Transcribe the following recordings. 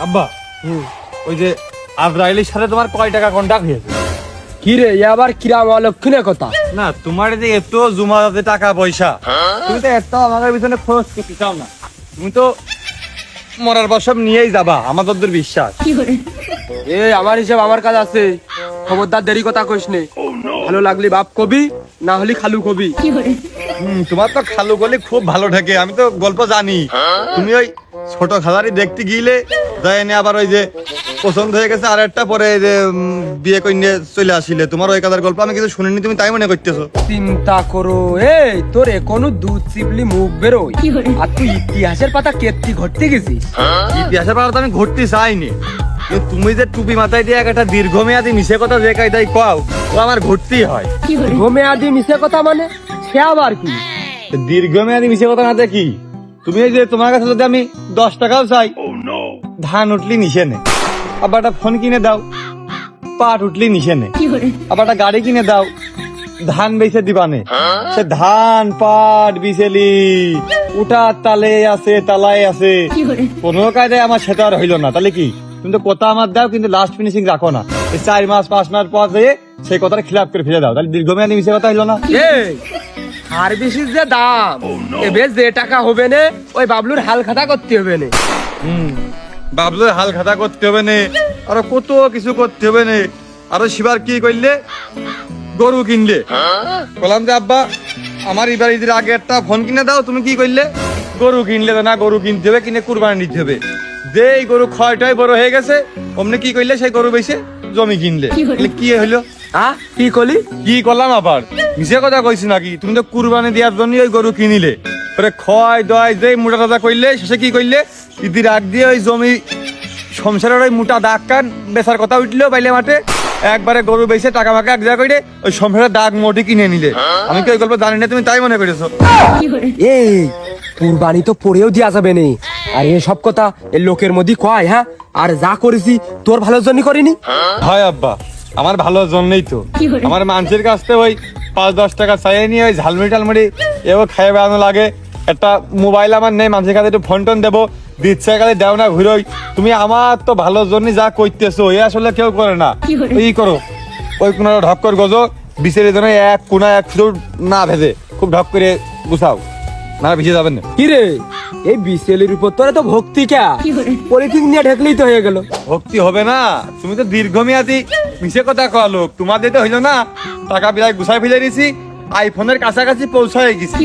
আব্বা ওই যে আজরাইলের সাথে তোমার কয় টাকা কন্টাক্ট হয়েছে? কি রে আবার কিরাম অলক্ষণের কথা? না তোমার যে এত জমা আছে টাকা পয়সা, তুমি তো এত আমাদের পিছনে খরচ করতে চাও না। তুমি তো মরার পর সব নিয়েই যাবা, আমাদের বিশ্বাস। এ আমার হিসাব আমার কাজ আছে, খবরদার দেরি কথা কইস নে। ভালো লাগলি বাপ কবি, না হলি খালু কবি। তোমার তো খালু গলি খুব ভালো থাকে, আমি তো গল্প জানি। তুমি ওই ছোট খালারি দেখতে গিলে যায়নি, আবার ওই যে পছন্দ হয়ে গেছে আর একটা পরে যে বিয়ে করে চলে আসিলে, তোমার ওই কাদার গল্প আমি কিছু শুনিনি, তুমি তাই মনে করতেছো? চিন্তা করো, এই তোর এখনো দুধ চিপলি মুখ বেরোয়, আর তুই ইতিহাসের পাতা কেটে ঘটতে গেছিস। ইতিহাসের পাতা আমি ঘুরতে চাইনি, কিন্তু তুমি যে টুপি মাথায় দিয়ে একটা দীর্ঘমেয়াদী মিশে কথা যে কায়দায় কও, ও আমার ঘুরতেই হয়। দীর্ঘমেয়াদী মিশে কথা মানে সে আবার কি? দীর্ঘমেয়াদী মিশে কথা না দেখি, তুমি এই যে তোমার কাছে যদি আমি 10 টাকাও চাই, ধান উঠলি নিশে নে, আবার একটা ফোন কিনে দাও, পাট উঠলি নিশে নে, আবার একটা গাড়ি কিনে দাও, ধান বেচে দিবানে। সে ধান পাট বিচেলি উঠার তালে আছে, তালায় আছে, কোনো কায়দায় আমার সেটা আর হইলো না। তাহলে কি তুমি তো কথা আমার দাও, কিন্তু লাস্ট ফিনিশিং রাখো না। 4 মাস 5 মাস পর যেয়ে সেই কথাটা খিলাপ করে ফেলে দাও, তাহলে দীর্ঘমেয়াদী মিশে কথা হইলো না। আর বেশি যে দাম, এবার যে টাকা হবে না ওই বাবলুর হাল খাতা করতে হবে না। বাবলুর হাল খাতা করতে হবে না, আরো কত কিছু করতে হবে না। আরো শিবার কি করলে, গরু কিনলে। বললাম যে আব্বা আমার এবার ঈদের আগে একটা ফোন কিনে দাও, তুমি কি করলে, গরু কিনলে। না গরু কিনতে হবে, কিনে কুরবানি নিতে হবে। যে এই গরু ক্ষয়টাই বড় হয়ে গেছে, অমনি কি করলে, সেই গরু বেচে জমি কিনলে। কি হইলো? কি করলি? কি করলাম আবার, মিশে কথা কইছি নাকি? তুমি তো কুরবানি দেওয়ার জন্য ওই গরু কিনিলে, ক্ষয় দয় যে মোটা টাকা করলে, শেষে কি করলে, ঈদের আগ দিয়ে ওই জমি সংসারের ওই মোটা দাগ কান বেচার কথা উঠলো বাইলে মাঠে, একবারে গরু বেচে টাকা ফাঁকা এক জায়গা করে ওই সংসারের দাগ মোটি কিনে নিলে। আমি কি ওই গল্প জানি না, তুমি তাই মনে করেছো? এই কুরবানি তো পরেও দেওয়া যাবে না, আর এসব কথা এই লোকের মধ্যে কয়। হ্যাঁ, আর যা করেছি তোর ভালোর জন্য করিনি। হয় আব্বা, আমার ভালোর জন্যই তো। আমার মানুষের কাছ থেকে ওই 5-10 টাকা চাইয়ে নিয়ে ওই ঝালমুড়ি টালমুড়ি এও খাইয়ে বেড়ানো লাগে। একটা মোবাইল আমার নেই, মানুষের কাছে একটু ফোন টোন দেবো, দিচ্ছে কালে দেও না ঘুরোই। তুমি আমার তো ভালোর জন্য যা করতেছো, এ আসলে কেউ করে না। ই করো, ওই কোন ঢক করে গজো, বিচের জন্য এক কোনা এক ফুট না ভেজে খুব ঢক করে গুছাও, না ভিজে যাবেন না। কি রে, এই বিসেলের উপর তোরা তো ভক্তি কে পলিথিন নিয়ে ঢেকলেই তো হয়ে গেল। ভক্তি হবে না, তুমি তো দীর্ঘমেয়াদী মিশে কথা কয়া লোক। তোমাদের তো হইলো না, টাকা বিলাই গুছাই ফেলে দিছি, আইফোনের কাছাকাছি পৌঁছায় গেছি,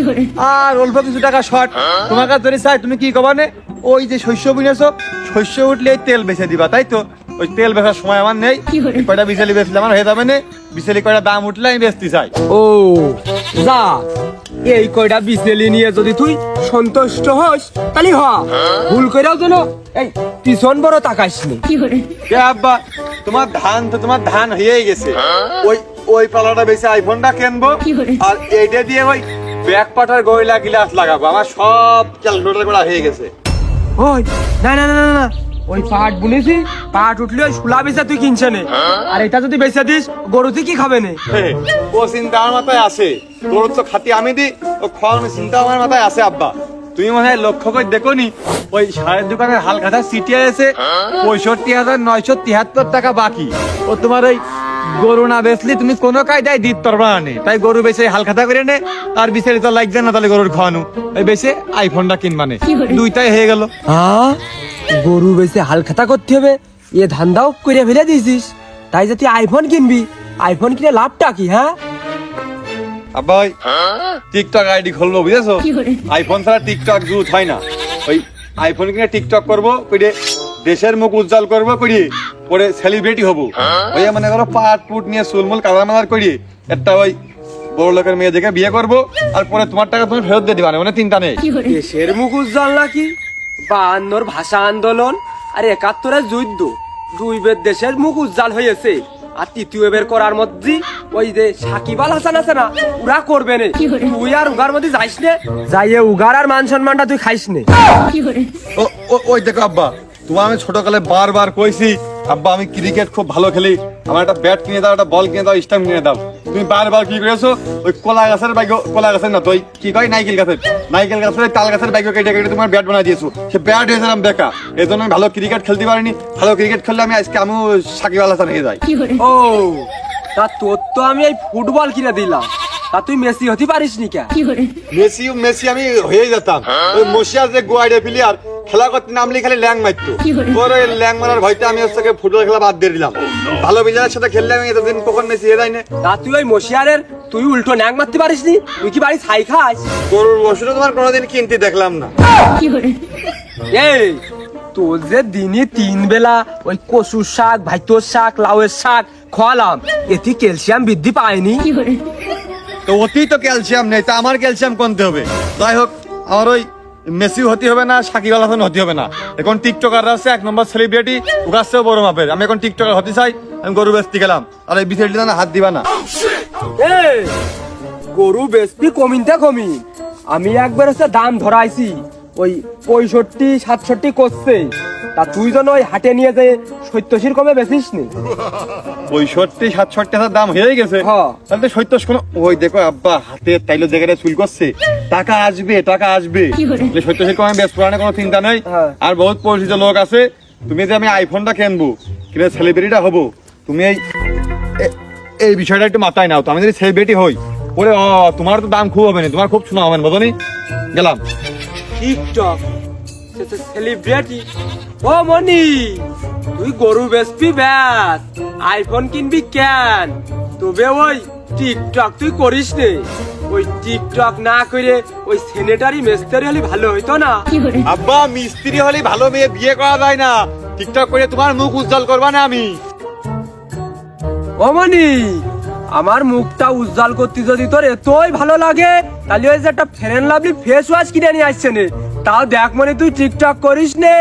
আর অল্প কিছু টাকা শর্ট। তোমার কাছে ধরে চাই, তুমি কি কবা নে, ওই যে শস্য বুনেছো, শস্য উঠলে তেল বেচে দিবা, তাই তো? ওই তেল বেচার সময় আমার নেই, কয়টা বিচেলি বেচলে আমার হয়ে যাবে না। বিচেলি কয়টা দাম উঠলে আমি বেচতে চাই। ও যা, এই কয়টা বিচেলি নিয়ে যদি তুই সন্তুষ্ট হস তাহলে হ, ভুল করেও যেন এই পিছন বড় তাকাইস নি। আব্বা তোমার ধান হয়েই গেছে, ওই পালাটা বেশি আইফোনটা কিনবো, আর এইটা দিয়ে ওই ব্যাক পাটার গয়লা গিলাস লাগাবো। আমার সব ক্যালকুলেটর করা হয়ে গেছে। ওই না না না না, ওই পাট বুনেছি, পাট উঠলে ওই শুলা বেচা তুই কিনছে নে, আর এটা যদি বেচা দিস গরু তুই কি খাবে নে? ও চিন্তা আমার মাথায় আছে, তোর তো খাতি আমি দি, ও খাওয়ানোর চিন্তা আমার মাথায় আছে। আব্বা তুমি মনে হয় লক্ষ্য করে দেখো নি, ওই সারের দোকানের হাল খাতা সিটিয়ে আছে 65,973 টাকা বাকি। ও তোমার ওই গরু না বেচলি তুমি কোনো কায়দায় দিতে পারবা না, তাই গরু বেচে হাল খাতা করে নে, আর বিচারি তো লাগবে না, তাহলে গরুর খাওয়ানো এই বেচে আইফোনটা কিনবানে, দুইটাই হয়ে গেল। হ্যাঁ, গরু বেচে হাল খাতা করতে হবে, এ ধান্দাও করে ফেলে দিয়েছিস। তাই যদি আইফোন কিনবি, আইফোন কিনে লাভটা কি? হ্যাঁ আব্বা ওই টিকটক আইডি খুলবো, বুঝেছো? আইফোন ছাড়া টিকটক জুত হয় না। ওই আইফোন কিনে টিকটক করবো, কইরে দেশের মুখ উজ্জ্বল করবো, করিয়ে পরে সেলিব্রিটি হবো। ওই মনে করো পাট পুট নিয়ে চুলমুল কালার মালার করিয়ে একটা ওই বড় লোকের মেয়ে দেখে বিয়ে করবো, আর পরে তোমার টাকা তুমি ফেরত দিয়ে দিবা, মানে চিন্তা নেই। দেশের মুখ উজ্জ্বল নাকি? 52 ভাষা আন্দোলন আর 71 যুদ্ধ, দুই বের দেশের মুখ উজ্জ্বল হয়েছে। আর তৃতীয় বের করার মধ্যে ওই যে সাকিব আল হাসান আছে না, উরা করবে না। তুই আর উগার মধ্যে যাইস নে, যাইয়ে উগার আর মান সম্মানটা তুই খাইস নে। ওই দেখো আব্বা, তোমার আমি ছোটকালে বারবার কইছি আব্বা আমি ক্রিকেট খুব ভালো খেলি, আমার একটা ব্যাট কিনে দাও, একটা বল কিনে দাও, স্টাম্প কিনে দাও। তুমি বারবার কি করেছো, ওই কলা গাছের বাইক, কলা গাছের না তো ওই কি কয় নাইকেল গাছের তাল গাছের বাইক কেটে কেটে তোমার ব্যাট বানিয়ে দিয়েছো। সে ব্যাট হয়েছিলাম বেকা, এই জন্য আমি ভালো ক্রিকেট খেলতে পারিনি। ভালো ক্রিকেট খেললে আমি আজকে আমিও সাকিব আল হাসান হয়ে যাই। ও তা তোর তো আমি এই ফুটবল কিনে দিলাম, তা তুই মেসি হতে পারিস নি কে? মেসি আমি হয়ে যেতাম। ওই মশিয়া যে গোয়াইডে প্লেয়ার খেলা করতে নামলে খালি ল্যাং মারতো, ওর ওই ল্যাং মারার ভয়তে আমি হচ্ছে ফুটবল খেলা বাদ দিয়ে দিলাম। ভালো প্লেয়ারের সাথে খেললে আমি এতদিন কখন মেসি হয়ে যাই না। তা তুই ওই মশিয়ারের তুই উল্টো ন্যাং মারতে পারিস নি? তুই কি বাড়ি ছাই খাস? গরুর ওষুধ তোমার কোনোদিন কিনতে দেখলাম না। এই তোর যে দিনে 3 বেলা ওই কচুর শাক, ভাইতোর শাক, লাউয়ের শাক খাওয়ালাম, এতে ক্যালসিয়াম বৃদ্ধি পায়নি? তো অতি তো ক্যালসিয়াম নেই, তা আমার ক্যালসিয়াম কমতে হবে। যাই হোক, আমার ওই মেসি হতে হবে না, সাকিব আল হাসান হতে হবে না। এখন টিকটকাররা আছে 1 নম্বর সেলিব্রিটি, ওর কাছেও বড় মাপের। আমি এখন টিকটকার হতে চাই, আমি গরু বেচতে গেলাম। আর এই বিষয়টি না হাত দিবা না। এই গরু বেচবি কমিনতে কমি, আমি একবার হচ্ছে দাম ধরাইছি ওই 65-67 করছে, তা তুই যেন ওই হাটে নিয়ে যে 70 কমে বেচিস নি। 65-67 দাম হয়ে গেছে, হ্যাঁ। তাহলে তো 70 কোনো ওই দেখো আব্বা হাতে তাইলো জায়গাটা চুল করছে, টাকা আসবে টাকা আসবে। 70 কমে বেশ পুরানো কোনো চিন্তা নেই। হ্যাঁ। আর বহুত পরিচিত লোক আছে। তুমি যে আমি আইফোনটা কিনবো, কিনে সেলিব্রিটিটা হবো, তুমি এই বিষয়টা একটু মাথায় নাও। তো আমি যদি সেলিব্রিটি হই, ওরে তোমার তো দাম খুব হবে না, তোমার খুব শোনা হবে না, বুঝনি? গেলাম। TikTok celebrity. ও মনি, তুই গরু বেচবি ব্যাস, আইফোন কিনবি কেন? তবে ওই টিকটক তুই করিস নে। ওই টিকটক না করে ওই সেনেটারি মেস্তারি হলে ভালো হইতো না? আব্বা মিস্ত্রি হলে ভালো মেয়ে বিয়ে করা যায় না, টিকটক করে তোমার মুখ উজ্জ্বল করবা না আমি। ও মনি, আমার মুখটা উজ্জ্বল করতে যদি তোর এতই ভালো লাগে, তাহলে ওই যে একটা ফেয়ার লাভলি ফেস ওয়াশ কিনে নিয়ে আসছে নে, তাও দেখ মনে তুই টিকটক করিস নে।